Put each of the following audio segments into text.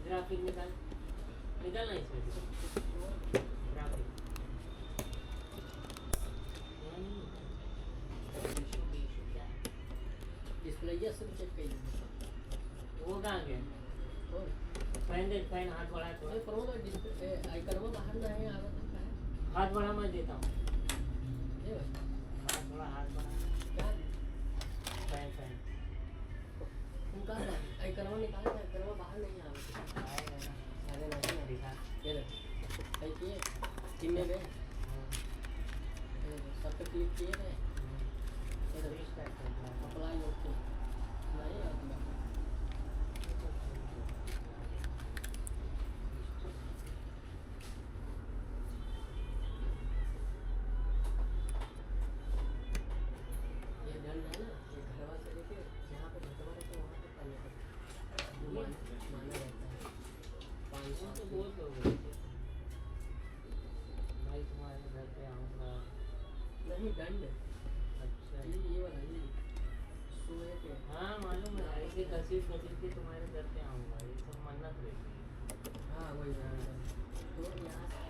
Graphic निकालना इसमें graphic display ये सब चेक करिए वो कहाँ गए फैन हाथ बढ़ा तो पर वो डिस्प्ले आइकन में बाहर नहीं आ रहा था हाथ बढ़ा मैं देता हूँ ये हाथ बढ़ा क्या फैन उनका आइकन में निकाला था आइकन में बाहर नहीं आ रहा आएगा ना अरे नहीं ना दिखा ये देखो सही किए टीम में गए सब पे क्लिक किए गए अप्लाई ओके नहीं आता ये डन है ना ये घरवा से लेके जहाँ पे घटवा रहता है वहाँ पे करने का माना रहता है 500 तो बहुत लोग भाई तुम्हारे घर पे आऊँगा नहीं दंड अच्छा ये वाला ये सोए पे हाँ मालूम है ऐसे कसीब के तुम्हारे घर पे आऊँगा ये सब मन्नत रहती है हाँ वही तो यहाँ से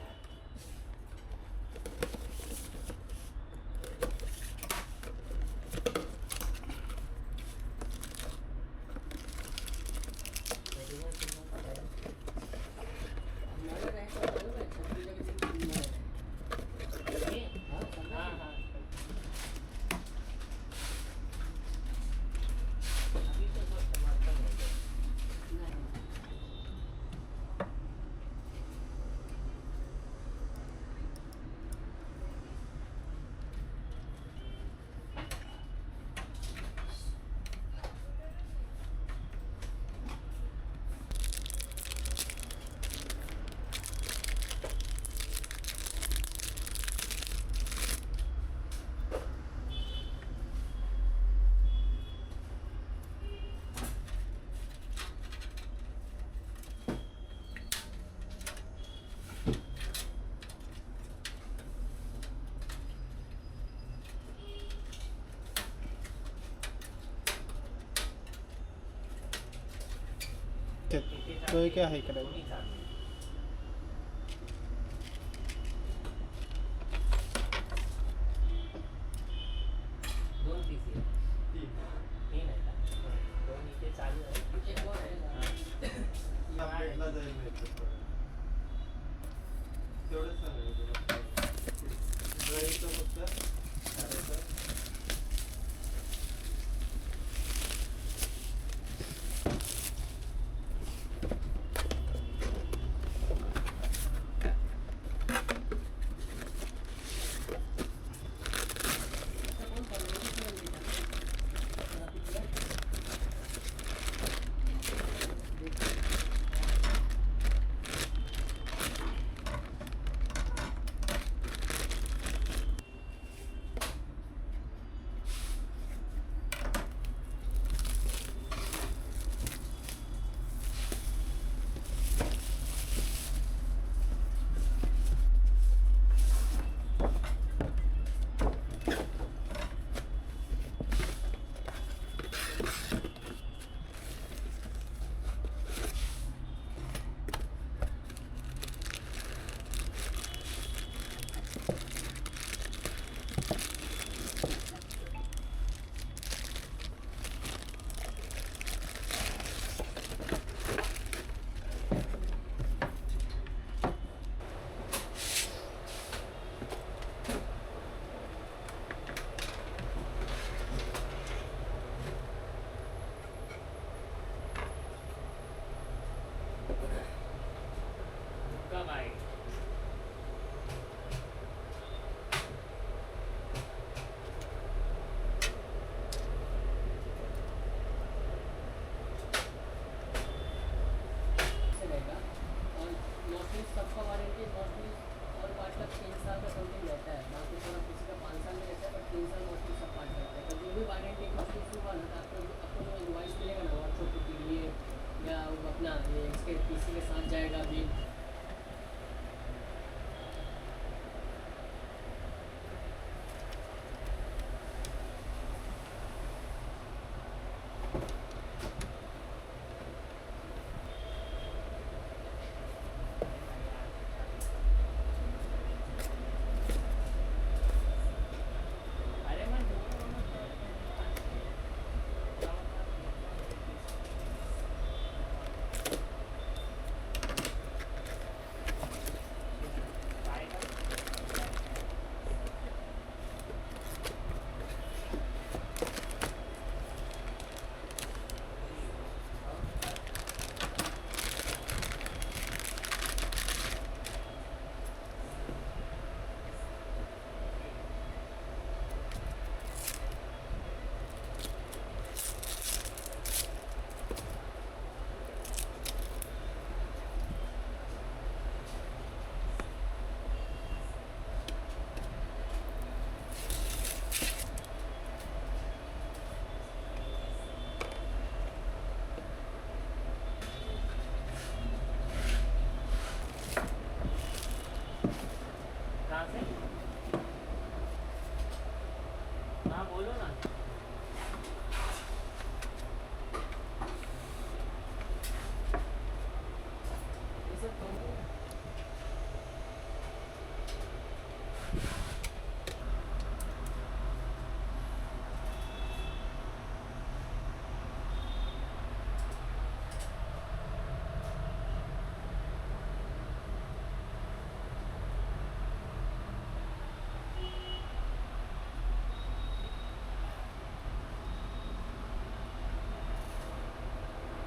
हमारे रैंक पर मालूम है 26 जगह से 3 में है हाँ हाँ हाँ अभी तो सब टमाटर हो गए नहीं तो ये क्या है करेगा दोन्ही चालू. दोन PC आहेत. तीन आहेत का? दोन इथे चालू आहे. एक और है अपडेटला जाईल तेवढंच सांगायचं तुला ड्राईव्हचं फक्त करायचं इसी के साथ जाएगा बिल